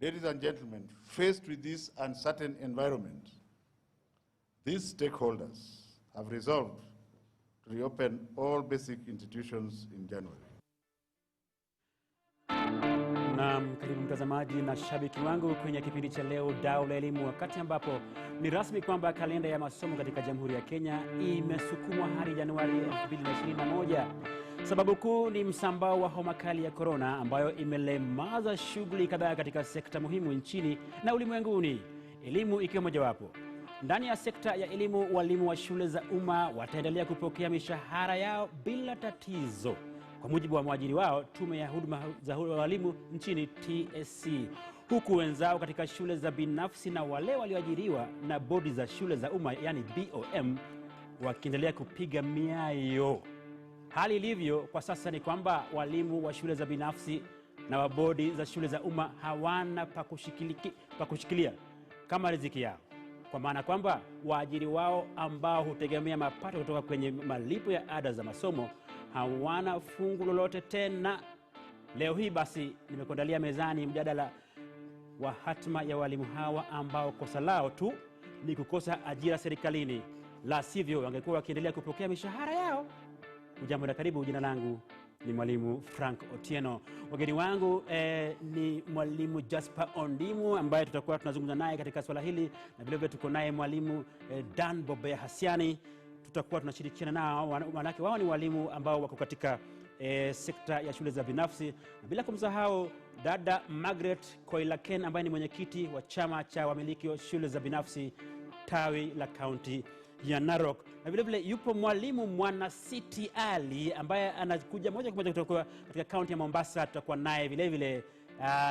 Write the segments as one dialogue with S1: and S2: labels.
S1: Ladies and gentlemen, faced with this uncertain environment, these stakeholders have resolved to reopen all basic institutions in January.
S2: Naam, karibu mtazamaji na shabiki wangu kwenye kipindi cha leo Dau la Elimu, wakati ambapo ni rasmi kwamba kalenda ya masomo katika Jamhuri ya Kenya imesukumwa hadi Januari 2021. Sababu kuu ni msambao wa homa kali ya corona ambayo imelemaza shughuli kadhaa katika sekta muhimu nchini na ulimwenguni, elimu ikiwa mojawapo. Ndani ya sekta ya elimu, walimu wa shule za umma wataendelea kupokea mishahara yao bila tatizo, kwa mujibu wa mwajiri wao, Tume ya Huduma za Walimu nchini TSC, huku wenzao katika shule za binafsi na wale walioajiriwa na bodi za shule za umma yani BOM wakiendelea kupiga miayo. Hali ilivyo kwa sasa ni kwamba walimu wa shule za binafsi na wa bodi za shule za umma hawana pa kushikilia kama riziki yao, kwa maana kwamba waajiri wao ambao hutegemea mapato kutoka kwenye malipo ya ada za masomo hawana fungu lolote tena. Leo hii basi nimekuandalia mezani mjadala wa hatima ya walimu hawa ambao kosa lao tu ni kukosa ajira serikalini, la sivyo wangekuwa wakiendelea kupokea mishahara yao. Ujambo na karibu, jina langu ni Mwalimu Frank Otieno. Wageni wangu ni Mwalimu Jasper Ondimu ambaye tutakuwa tunazungumza naye katika swala hili, na vile vile tuko naye Mwalimu Dan Bobea Hasiani. Tutakuwa tunashirikiana nao, manake wao ni walimu ambao wako katika sekta ya shule za binafsi, na bila kumsahau dada Margaret Koilaken ambaye ni mwenyekiti wa chama cha wamiliki wa shule za binafsi tawi la kaunti ya Narok. Na vile vile yupo Mwalimu Mwanasiti Ali ambaye anakuja moja kwa moja kutoka katika kaunti ya Mombasa. Tutakuwa naye vile vile.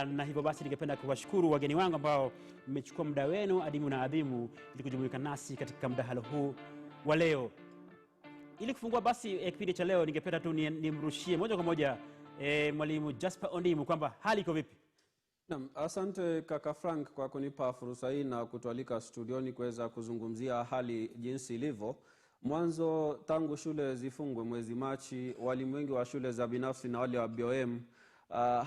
S2: Na hivyo basi ningependa kuwashukuru wageni wangu ambao mmechukua muda wenu adimu na adhimu ili kujumuika nasi katika mdahalo huu wa leo. Ili kufungua basi kipindi cha leo, ningependa tu nimrushie moja kwa moja Mwalimu Jasper Ondimu kwamba hali iko vipi?
S3: Naam, asante kaka Frank kwa kunipa fursa hii na kutualika studioni kuweza kuzungumzia hali jinsi ilivyo. Mwanzo, tangu shule zifungwe mwezi Machi, walimu wengi wa shule za binafsi na wale wa BOM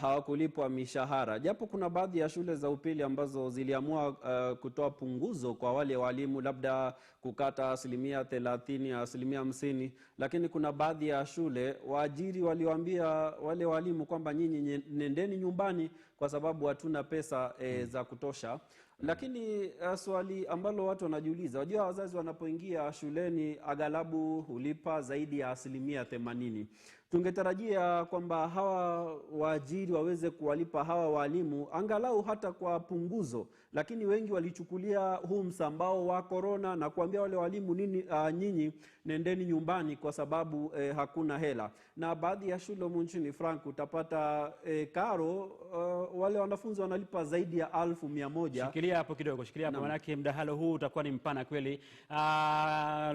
S3: hawakulipwa mishahara. Japo kuna baadhi ya shule za upili ambazo ziliamua kutoa punguzo kwa wale walimu, labda kukata 30%, 50%, lakini kuna baadhi ya shule waajiri waliwaambia wale walimu kwamba nyinyi nendeni nyumbani kwa sababu hatuna pesa za kutosha. Lakini swali ambalo watu wanajiuliza, wajua wazazi wanapoingia shuleni aghalabu hulipa zaidi ya 80%. Tungetarajia kwamba hawa waajiri waweze kuwalipa hawa walimu angalau hata kwa punguzo, lakini wengi walichukulia huu msambao wa corona na kuambia wale walimu nyinyi nendeni nyumbani kwa sababu hakuna hela. Na baadhi ya shule nchini Frank utapata karo wale wanafunzi wanalipa zaidi ya 1,100.
S2: Shikilia hapo kidogo, shikilia hapo, manake mdahalo huu utakuwa ni mpana kweli.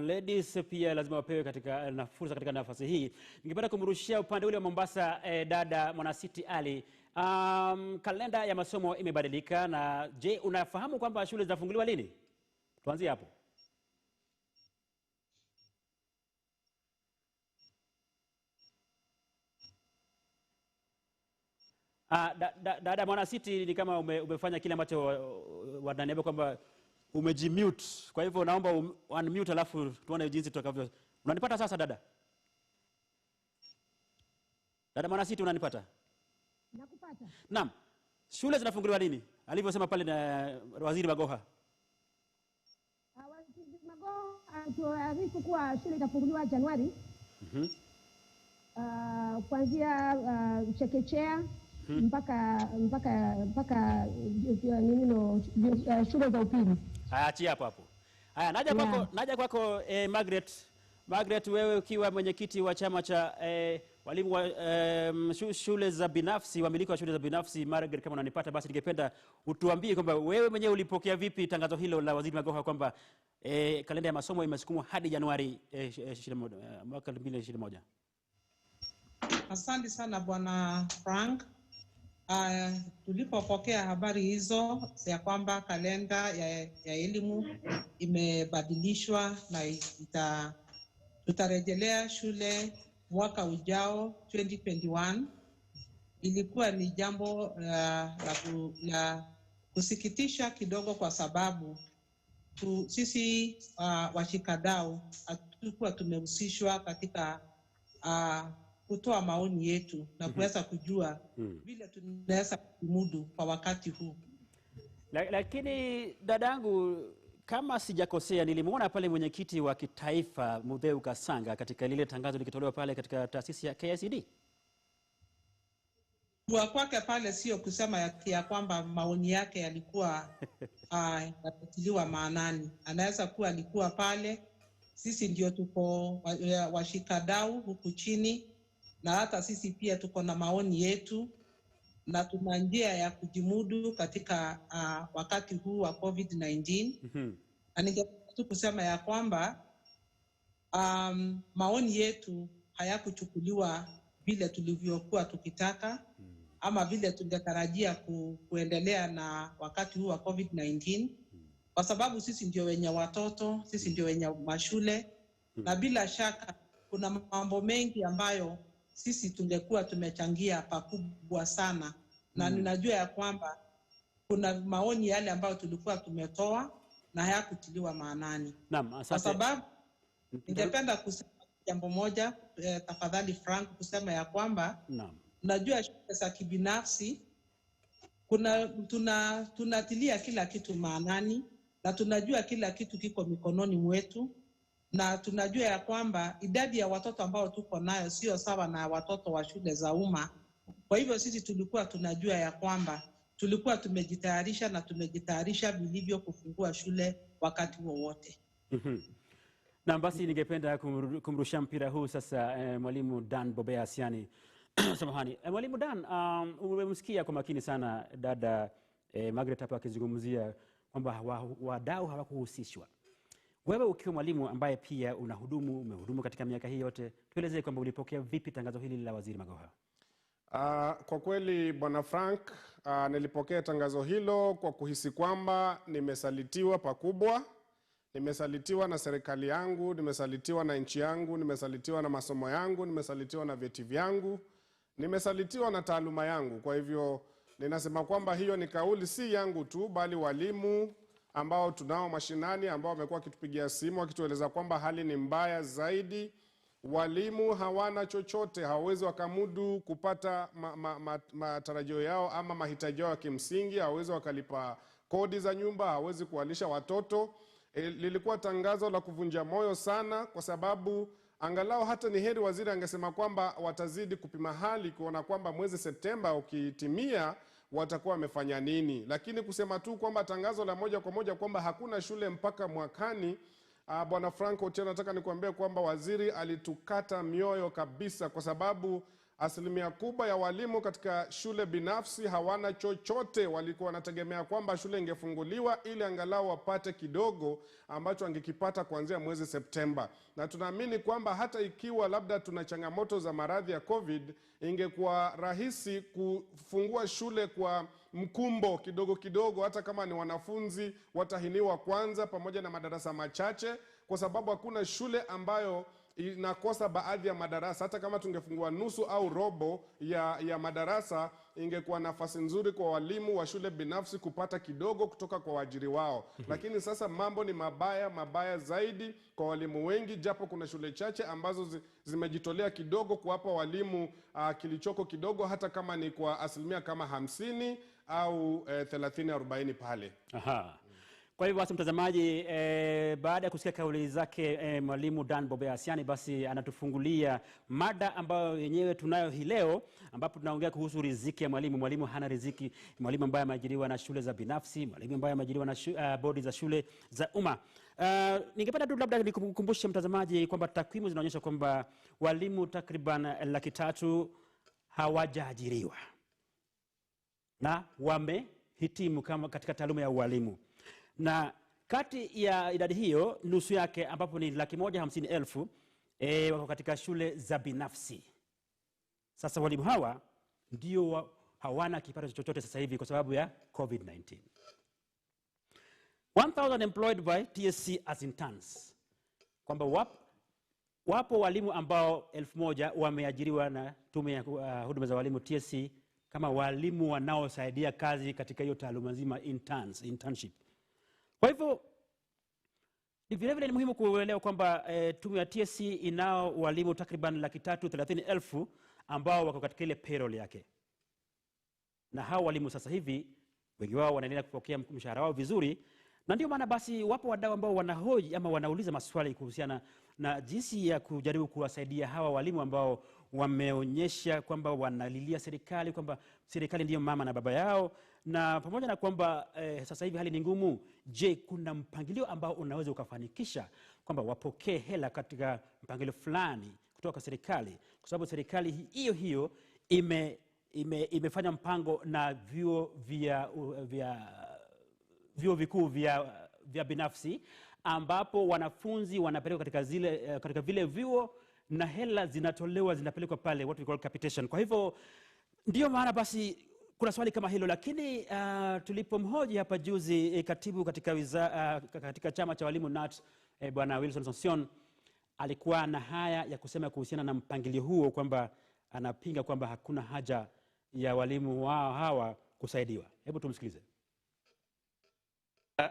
S2: Ladies pia lazima wapewe katika fursa katika nafasi hii. Ningependa kumrushia upande ule wa Mombasa dada Mwanasiti Ali. Kalenda ya masomo imebadilika, na je, unafahamu kwamba shule zitafunguliwa lini? Tuanzie hapo. Dada Mwanasiti, ni kama umefanya kile ambacho wananiambia kwamba umejimute. Kwa hivyo naomba unmute alafu tuone jinsi tutakavyo. Unanipata sasa dada? Dada Mwanasiti, unanipata?
S4: Nakupata.
S2: Naam. Shule zinafunguliwa lini? Alivyosema pale na Waziri Magoha.
S4: Waziri Magoha atuarifu kuwa shule itafunguliwa Januari. Kuanzia chekechea mpaka shule za upili.
S2: Achia hapo. Haya, naja kwako Margaret, wewe ukiwa mwenyekiti wa chama cha walimu wa shule za binafsi, wamiliki wa shule za binafsi. Margaret, kama unanipata basi ningependa utuambie kwamba wewe mwenyewe ulipokea vipi tangazo hilo la Waziri Magoha kwamba kalenda ya masomo imesukumwa hadi Januari 21 mwaka 2021.
S5: Asante sana Bwana Frank. Tulipopokea habari hizo ya kwamba kalenda ya elimu imebadilishwa na tutarejelea shule mwaka ujao 2021, ilikuwa ni jambo la kusikitisha kidogo kwa sababu sisi washikadau hatukuwa tumehusishwa katika kutoa maoni yetu na kuweza kujua vile tunaweza kumudu kwa wakati huu.
S2: Lakini dadangu, kama sijakosea, nilimuona pale mwenyekiti wa kitaifa Mutheu Kasanga katika lile tangazo likitolewa pale katika taasisi ya KICD.
S5: Kwa kwake pale sio kusema ya kwamba maoni yake yalikuwa yatatiliwa maanani. Anaweza kuwa alikuwa pale, sisi ndio tuko washikadau huku chini, na hata sisi pia tuko na maoni yetu na tuna njia ya kujimudu katika wakati huu wa COVID-19. Na ningependa tu kusema ya kwamba maoni yetu hayakuchukuliwa vile tulivyokuwa tukitaka ama vile tungetarajia kuendelea na wakati huu wa COVID-19, kwa sababu sisi ndio wenye watoto, sisi ndio wenye mashule, na bila shaka kuna mambo mengi ambayo sisi tungekuwa tumechangia pakubwa sana. Na ninajua ya kwamba kuna maoni yale ambayo tulikuwa tumetoa na hayakutiliwa maanani.
S2: Naam, asante.
S5: Kwa sababu ningependa kusema jambo moja, tafadhali Frank, kusema ya kwamba najua shule za kibinafsi tunatilia kila kitu maanani, na tunajua kila kitu kiko mikononi mwetu, na tunajua ya kwamba idadi ya watoto ambao tuko nayo sio sawa na watoto wa shule za umma. Kwa hivyo sisi tulikuwa tunajua ya kwamba tulikuwa tumejitayarisha na tumejitayarisha vilivyo kufungua shule wakati wowote.
S2: Na basi ningependa kumrusha mpira huu sasa mwalimu Dan Bobea Asiani. Samahani. Mwalimu Dan, umemsikia kwa makini sana dada Margaret hapa akizungumzia kwamba wadau hawakuhusishwa. Wewe ukiwa mwalimu ambaye pia umehudumu katika miaka hii yote, tuelezee kwamba ulipokea vipi tangazo hili la Waziri Magoha?
S6: Kwa kweli Bwana Frank, nilipokea tangazo hilo kwa kuhisi kwamba nimesalitiwa pakubwa. Nimesalitiwa na serikali yangu, nimesalitiwa na nchi yangu, nimesalitiwa na masomo yangu, nimesalitiwa na vyeti vyangu, nimesalitiwa na taaluma yangu. Kwa hivyo ninasema kwamba hiyo ni kauli si yangu tu, bali walimu ambao tunao mashinani ambao wamekuwa wakitupigia simu wakitueleza kwamba hali ni mbaya zaidi. Walimu hawana chochote, hawawezi wakamudu kupata matarajio yao ama mahitaji yao ya kimsingi, hawawezi wakalipa kodi za nyumba, hawawezi kuwalisha watoto. Lilikuwa tangazo la kuvunja moyo sana, kwa sababu angalau hata ni heri waziri angesema kwamba watazidi kupima hali kuona kwamba mwezi Septemba ukitimia watakuwa wamefanya nini. Lakini kusema tu kwamba tangazo la moja kwa moja kwamba hakuna shule mpaka mwakani, Bwana Frank Otieno, nataka nikuambia kwamba waziri alitukata mioyo kabisa, kwa sababu asilimia kubwa ya walimu katika shule binafsi hawana chochote. Walikuwa wanategemea kwamba shule ingefunguliwa ili angalau wapate kidogo ambacho angekipata kuanzia mwezi Septemba. Na tunaamini kwamba hata ikiwa labda tuna changamoto za maradhi ya COVID, ingekuwa rahisi kufungua shule kwa mkumbo kidogo kidogo, hata kama ni wanafunzi watahiniwa kwanza pamoja na madarasa machache, kwa sababu hakuna shule ambayo inakosa baadhi ya madarasa. Hata kama tungefungua nusu au robo ya madarasa, ingekuwa nafasi nzuri kwa walimu wa shule binafsi kupata kidogo kutoka kwa waajiri wao. Lakini sasa mambo ni mabaya zaidi kwa walimu wengi, japo kuna shule chache ambazo zimejitolea kidogo kuwapa walimu kilichoko kidogo, hata kama ni kwa asilimia kama 50 au 30-40 pale.
S2: Kwa hivyo basi mtazamaji, baada ya kusikia kauli zake mwalimu Dan Bobea Asiani, basi anatufungulia mada ambayo yenyewe tunayo hii leo, ambapo tunaongea kuhusu riziki ya mwalimu. Mwalimu hana riziki, mwalimu ambaye ameajiriwa na shule za binafsi, mwalimu ambaye ameajiriwa na bodi za shule za umma. Ningependa tu labda nikukumbushe mtazamaji kwamba takwimu zinaonyesha kwamba walimu takriban 300,000 hawajaajiriwa na wamehitimu kama katika taaluma ya ualimu. Na kati ya idadi hiyo, nusu yake ambapo ni 150,000 wako katika shule za binafsi. Sasa walimu hawa ndio hawana kipato chochote sasa hivi kwa sababu ya COVID-19. 1,000 employed by TSC as interns. Kwamba wapo walimu ambao 1,000 wameajiriwa na tume ya huduma za walimu TSC kama walimu wanaosaidia kazi katika hiyo taaluma nzima, internship. Kwa hivyo vile vile ni muhimu kuelewa kwamba tume ya TSC inao walimu takriban 330,000 ambao wako katika ile payroll yake. Na hao walimu sasa hivi wengi wao wanaendelea kupokea mshahara wao vizuri, na ndio maana basi wapo wadau ambao wanahoji ama wanauliza maswali kuhusiana na jinsi ya kujaribu kuwasaidia hawa walimu ambao wameonyesha kwamba wanalilia serikali, kwamba serikali ndiyo mama na baba yao, na pamoja na kwamba sasa hivi hali ni ngumu. Je, kuna mpangilio ambao unaweza ukafanikisha kwamba wapokee hela katika mpangilio fulani kutoka kwa serikali? Kwa sababu serikali hiyo imefanya mpango na vyuo vikuu vya binafsi, ambapo wanafunzi wanapelekwa katika vile vyuo na hela zinapelekwa pale, what we call capitation. Kwa hivyo ndio maana basi kuna swali kama hilo, lakini tulipomhoji hapa juzi katibu katika chama cha walimu NAT, bwana Wilson Sossion, alikuwa na haya ya kusema kuhusiana na mpangilio huo, kwamba anapinga kwamba hakuna haja ya walimu wao hawa kusaidiwa. Hebu tumsikilize.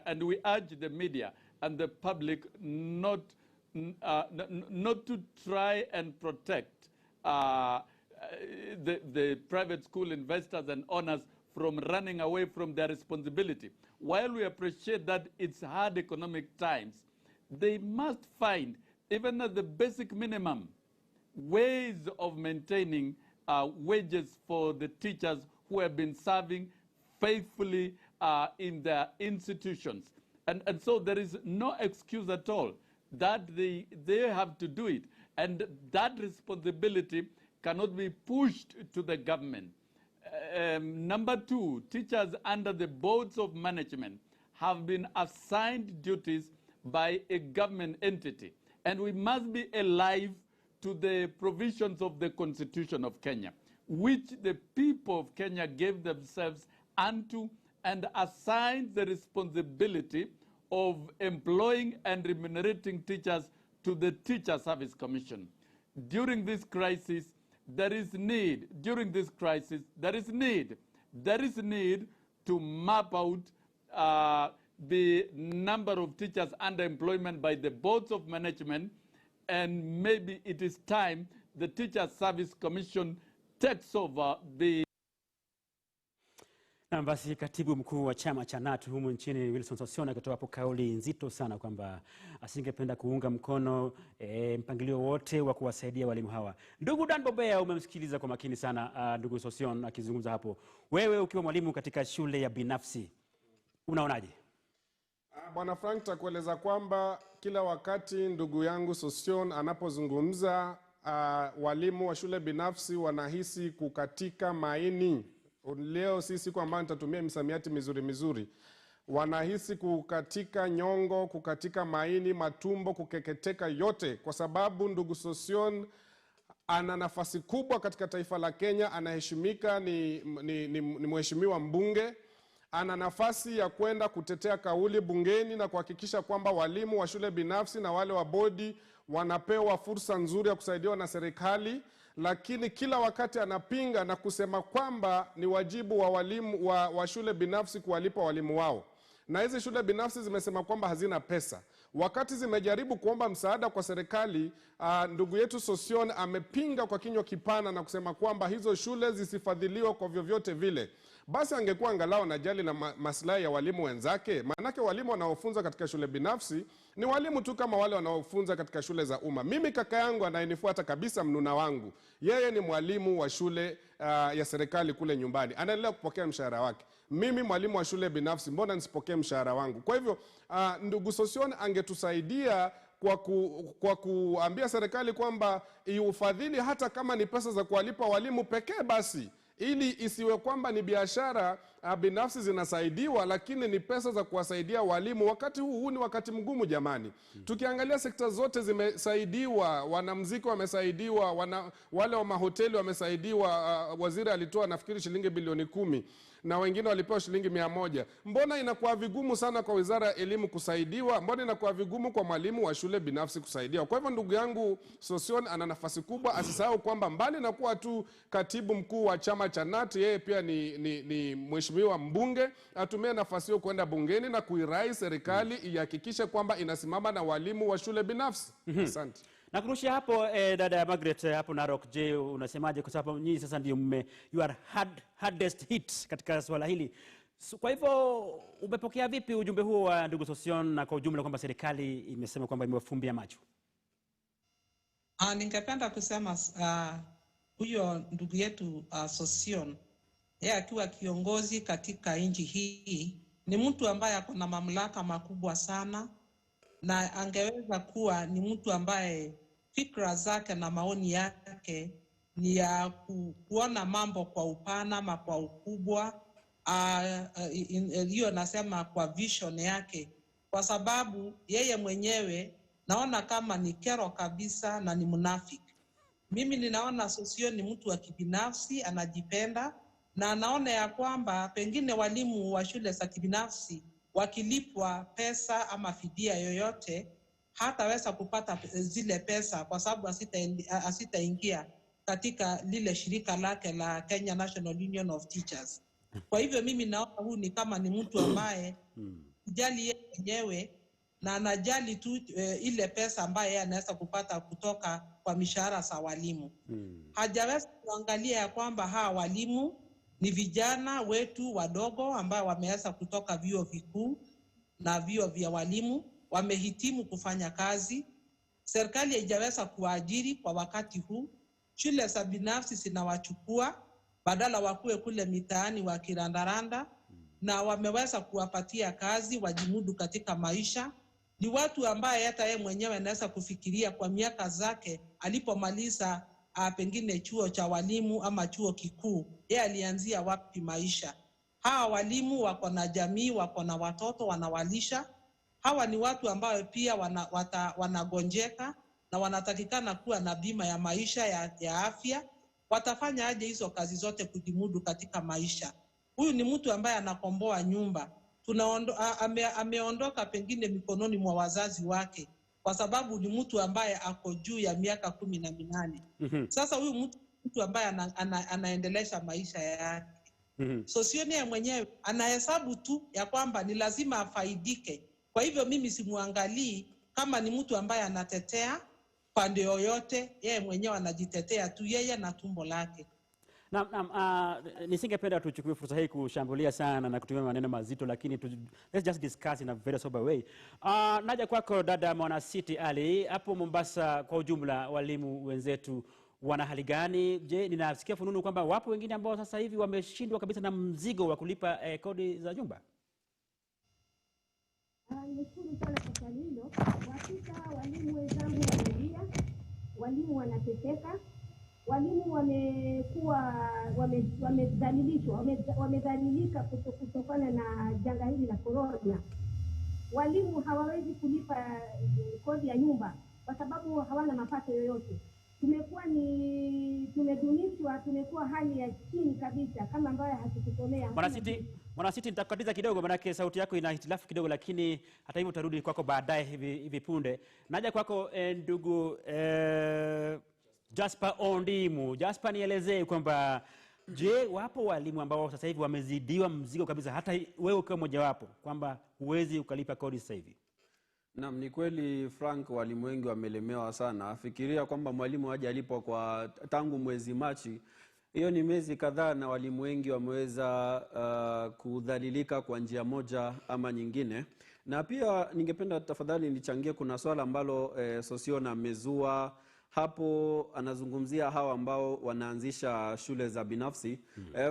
S7: And we urge the media and the public not to try and protect the private school investors and owners from running away from their responsibility. While we appreciate that it's hard economic times, they must find, even at the basic minimum, ways of maintaining wages for the teachers who have been serving faithfully in their institutions. And so there is no excuse at all that they have to do it. And that responsibility cannot be pushed to the government. Number two, teachers under the boards of management have been assigned duties by a government entity. And we must be alive to the provisions of the Constitution of Kenya, which the people of Kenya gave themselves unto and assigned the responsibility of employing and remunerating teachers to the Teacher Service Commission. During this crisis, there is need to map out the number of teachers under employment by the boards of management, and maybe it is time the Teacher Service Commission takes over the...
S2: Na basi katibu mkuu wa chama cha NAT humu nchini Wilson Sossion akatoa hapo kauli nzito sana kwamba asingependa kuunga mkono mpangilio wote wa kuwasaidia walimu hawa. Ndugu Dan Bobea, umemsikiliza kwa makini sana ndugu Sossion akizungumza hapo. Wewe ukiwa mwalimu katika shule ya binafsi, unaonaje?
S6: Bwana Frank, takueleza kwamba kila wakati ndugu yangu Sossion anapozungumza, walimu wa shule binafsi wanahisi kukatika maini. Leo sisi kwa ambayo nitatumia misamiati mizuri. Wanahisi kukatika nyongo, kukatika maini, matumbo, kukeketeka yote, kwa sababu ndugu Sossion ana nafasi kubwa katika taifa la Kenya, anaheshimika, ni mheshimiwa mbunge. Ana nafasi ya kwenda kutetea kauli bungeni na kuhakikisha kwamba walimu wa shule binafsi na wale wa bodi wanapewa fursa nzuri ya kusaidiwa na serikali, lakini kila wakati anapinga na kusema kwamba ni wajibu wa walimu wa shule binafsi kuwalipa walimu wao. Na hizi shule binafsi zimesema kwamba hazina pesa. Wakati zimejaribu kuomba msaada kwa serikali, ndugu yetu Sossion amepinga kwa kinywa kipana na kusema kwamba hizo shule zisifadhiliwe kwa vyovyote vile. Basi angekuwa angalau anajali na maslahi ya walimu wenzake. Maanake walimu wanaofunza katika shule binafsi ni walimu tu kama wale wanaofunza katika shule za umma. Mimi kaka yangu anayenifuata kabisa, mnuna wangu, yeye ni mwalimu wa shule ya serikali kule nyumbani, anaendelea kupokea mshahara wake. Mimi mwalimu wa shule binafsi, mbona nisipokee mshahara wangu? Kwa hivyo ndugu Sossion angetusaidia kwa kuambia serikali kwamba iufadhili hata kama ni pesa za kuwalipa walimu pekee basi, ili isiwe kwamba ni biashara binafsi zinasaidiwa, lakini ni pesa za kuwasaidia walimu. Wakati huu ni wakati mgumu jamani. Tukiangalia sekta zote zimesaidiwa, wanamuziki wamesaidiwa, wale wa mahoteli wamesaidiwa. Waziri alitoa nafikiri shilingi bilioni 10 na wengine walipewa shilingi 100. Mbona inakuwa vigumu sana kwa Wizara ya Elimu kusaidiwa? Mbona inakuwa vigumu kwa mwalimu wa shule binafsi kusaidiwa? Kwa hivyo ndugu yangu Sosion ana nafasi kubwa. Asisahau kwamba mbali na kuwa tu katibu mkuu wa chama cha NAT, yeye pia ni mheshimiwa mbunge. Atumie nafasi hiyo kwenda bungeni na kuirai serikali ihakikishe kwamba inasimama na walimu wa shule binafsi. Asante.
S2: Na kurusha hapo dada Margaret hapo Narok, je, unasemaje kwa sababu nyinyi sasa ndio you are hardest hit katika swala hili. Kwa hivyo umepokea vipi ujumbe huo wa ndugu Sosion na kwa ujumla kwamba serikali imesema kwamba imewafumbia macho?
S5: Ningependa kusema huyo ndugu yetu Sosion, yeye akiwa kiongozi katika nchi hii ni mtu ambaye ako na mamlaka makubwa sana, na angeweza kuwa ni mtu ambaye fikra zake na maoni yake ni ya kuona mambo kwa upana ama kwa ukubwa. Hiyo nasema kwa vision yake, kwa sababu yeye mwenyewe naona kama ni kero kabisa na ni mnafiki. Mimi ninaona Sosion ni mtu wa kibinafsi, anajipenda, na anaona ya kwamba pengine walimu wa shule za kibinafsi wakilipwa pesa ama fidia yoyote hataweza kupata zile pesa kwa sababu asitaingia katika lile shirika lake la Kenya National Union of Teachers. Kwa hivyo mimi naona huu ni kama ni mtu ambaye jali yeye mwenyewe na anajali tu ile pesa ambaye yeye anaweza kupata kutoka kwa mishahara za walimu. Hajaweza kuangalia ya kwamba hawa walimu ni vijana wetu wadogo ambao wameweza kutoka vyuo vikuu na vyuo vya walimu, wamehitimu kufanya kazi. Serikali haijaweza kuajiri kwa wakati huu. Shule za binafsi zinawachukua badala wakuwe kule mitaani wakirandaranda, na wameweza kuwapatia kazi wajimudu katika maisha. Ni watu ambaye hata yeye mwenyewe anaweza kufikiria kwa miaka zake alipomaliza pengine chuo cha walimu ama chuo kikuu, yeye alianzia wapi maisha. Hawa walimu wako na jamii, wako na watoto wanawalisha. Hawa ni watu ambao pia wanagonjeka na wanatakikana kuwa na bima ya maisha ya afya. Watafanya aje hizo kazi zote kujimudu katika maisha? Huyu ni mtu ambaye anakomboa nyumba. Ameondoka pengine mikononi mwa wazazi wake kwa sababu ni mtu ambaye ako juu ya miaka 18. Sasa huyu mtu ambaye anaendelesha maisha yake. Sosion yeye mwenyewe anahesabu tu ya kwamba ni lazima afaidike. Kwa hivyo mimi simuangalii kama ni mtu ambaye anatetea pande yoyote, yeye mwenyewe anajitetea tu yeye na tumbo lake.
S2: Nisingependa tuchukue fursa hii kushambulia sana na kutumia maneno mazito, lakini let's just discuss in a very sober way. Naja kwako dada Mwanasiti Ali, hapo Mombasa kwa ujumla walimu wenzetu wana hali gani? Je, ninasikia fununu kwamba wapo wengine ambao sasa hivi wameshindwa kabisa na mzigo wa kulipa kodi za nyumba?
S4: Nishukuru sana kwa swali hilo. Hakika walimu wenzangu wanalia, walimu wanateseka, walimu wamedhalilika kutokana na janga hili la corona. Walimu hawawezi kulipa kodi ya nyumba kwa sababu hawana mapato yoyote. Tumedunishwa, tumekuwa hali ya chini kabisa kama ambayo hatukutolea.
S2: Mwanasiti nitakukatiza kidogo maana sauti yako ina hitilafu kidogo, lakini hata hivyo utarudi kwako baadaye hivi punde. Naja kwako ndugu Jasper Ondimu. Jasper, nielezee kwamba je, wapo walimu ambao sasa hivi wamezidiwa mzigo kabisa, hata wewe ukiwa mmoja wapo, kwamba huwezi ukalipa kodi sasa hivi?
S3: Naam, ni kweli Frank, walimu wengi wamelemewa sana. Fikiria kwamba mwalimu haja alipwa kwa tangu mwezi Machi. Hiyo ni miezi kadhaa, na walimu wengi wameweza kudhalilika kwa njia moja ama nyingine. Na pia ningependa tafadhali nichangie, kuna swala ambalo Sosion amezua hapo anazungumzia hawa ambao wanaanzisha shule za binafsi.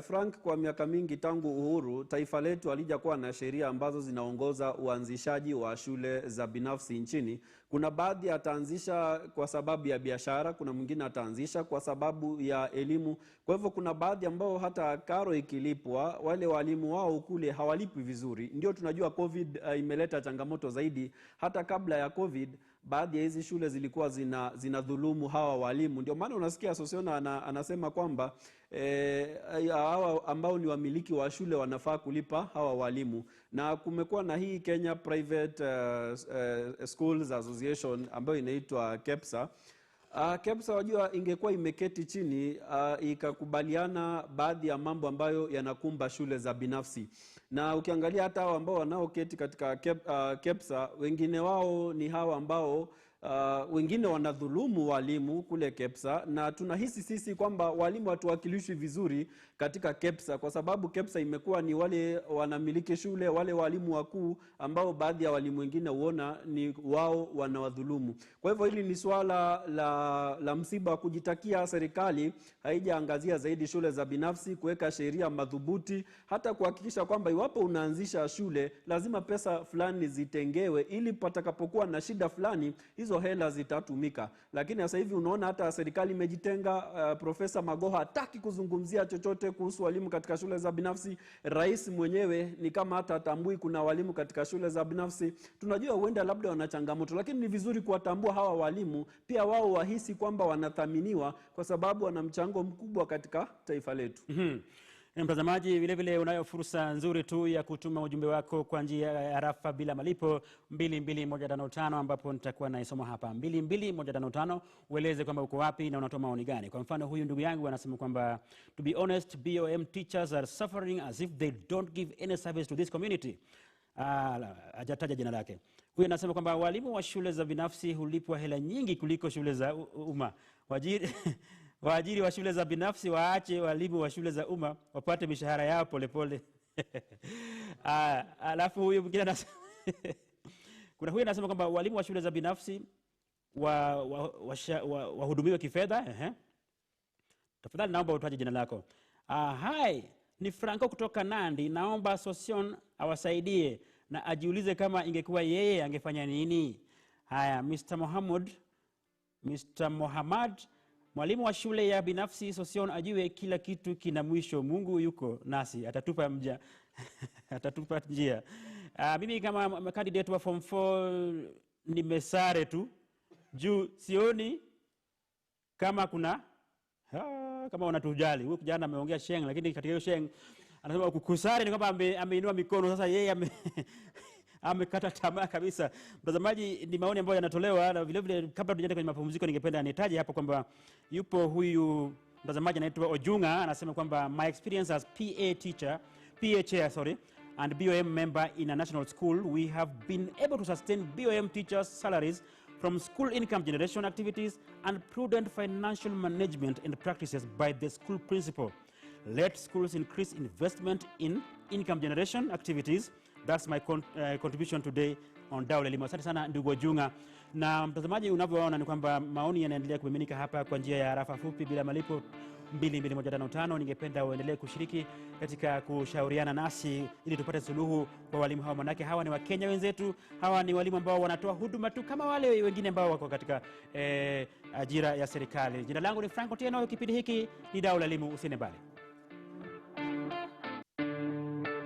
S3: Frank, kwa miaka mingi tangu uhuru, taifa letu halijakuwa na sheria ambazo zinaongoza uanzishaji wa shule za binafsi nchini. Kuna baadhi ataanzisha kwa sababu ya biashara, kuna mwingine ataanzisha kwa sababu ya elimu. Kwa hivyo kuna baadhi ambao hata karo ikilipwa, wale walimu wao kule hawalipwi vizuri. Ndio tunajua COVID imeleta changamoto zaidi. Hata kabla ya COVID, baadhi ya hizi shule zilikuwa zinadhulumu hawa walimu. Ndio maana unasikia Sosiona anasema kwamba hawa ambao ni wamiliki wa shule wanafaa kulipa hawa walimu. Na kumekuwa na hii Kenya Private Schools Association ambayo inaitwa KEPSA. KEPSA wajua ingekuwa imeketi chini ikakubaliana baadhi ya mambo ambayo yanakumba shule za binafsi. Na ukiangalia hata hao ambao wanaoketi katika KEPSA, wengine wao ni hawa ambao wengine wanadhulumu walimu kule KEPSA, na tunahisi sisi kwamba walimu hatuwakilishwi vizuri katika KEPSA, kwa sababu KEPSA imekuwa ni wale wanamiliki shule, wale walimu wakuu ambao baadhi ya walimu wengine huona ni wao wanawadhulumu. Kwa hivyo hili ni swala la msiba kujitakia. Serikali haijaangazia zaidi shule za binafsi, kuweka sheria madhubuti, hata kuhakikisha kwamba iwapo unaanzisha shule lazima pesa fulani zitengewe ili patakapokuwa na shida fulani hizo hela zitatumika. Lakini sasa hivi unaona hata serikali imejitenga. Profesa Magoha hataki kuzungumzia chochote kuhusu walimu katika shule za binafsi. Rais mwenyewe ni kama hata atambui kuna walimu katika shule za binafsi. Tunajua huenda labda wana changamoto, lakini ni vizuri kuwatambua hawa walimu, pia wao wahisi kwamba wanathaminiwa kwa sababu wana mchango mkubwa katika taifa letu.
S2: Mtazamaji, vile vile unayo fursa nzuri tu ya kutuma ujumbe wako kwa njia ya rafa bila malipo 22155, ambapo nitakuwa naisoma hapa 22155. Ueleze kwamba uko wapi na unatoa maoni gani. Kwa mfano, huyu ndugu yangu anasema kwamba to be honest, BOM teachers are suffering as if they don't give any service to this community. Hajataja jina lake. Huyu anasema kwamba walimu wa shule za binafsi hulipwa hela nyingi kuliko shule za umma. Waajiri wa shule za binafsi waache walimu wa shule za umma wapate mishahara yao polepole. Alafu huyu mwingine anasema kuna huyu anasema kwamba walimu wa shule za binafsi wahudumiwe kifedha. Tafadhali naomba utaje jina lako. Hi, ni Franco kutoka Nandi. Naomba Sosion awasaidie na ajiulize kama ingekuwa yeye angefanya nini. Haya, Mr. Mohamad, mwalimu wa shule ya binafsi Sosion ajue kila kitu kina mwisho. Mungu yuko nasi, atatupa atatupa njia. Mimi kama candidate wa form 4 nimesare tu juu sioni kama kuna kama wanatujali. Huyu kijana ameongea sheng, lakini katika hiyo sheng anasema kukusare ni kwamba ameinua mikono. Sasa yeye amekata tamaa kabisa. Mtazamaji, ni maoni ambayo yanatolewa, na vile vile kabla tujaenda kwenye mapumziko ningependa nitaje hapo kwamba yupo huyu mtazamaji anaitwa Ojunga, anasema kwamba my experience as PA chair and BOM member in a national school, we have been able to sustain BOM teachers' salaries from school income generation activities and prudent financial management and practices by the school principal. Let schools increase investment in income generation activities. That's my contribution today on Dau la Elimu. Asante sana ndugu Ojunga. Na mtazamaji, unavyoona ni kwamba maoni yanaendelea kumiminika hapa kwa njia ya rafa fupi bila malipo 22155. Ningependa uendelee kushiriki katika kushauriana nasi ili tupate suluhu kwa walimu hawa, manake hawa ni Wakenya wenzetu. Hawa ni walimu ambao wanatoa huduma tu kama wale wengine ambao wako katika ajira ya serikali. Jina langu ni Franco Tieno, kipindi hiki ni Dau la Elimu. Usiende mbali.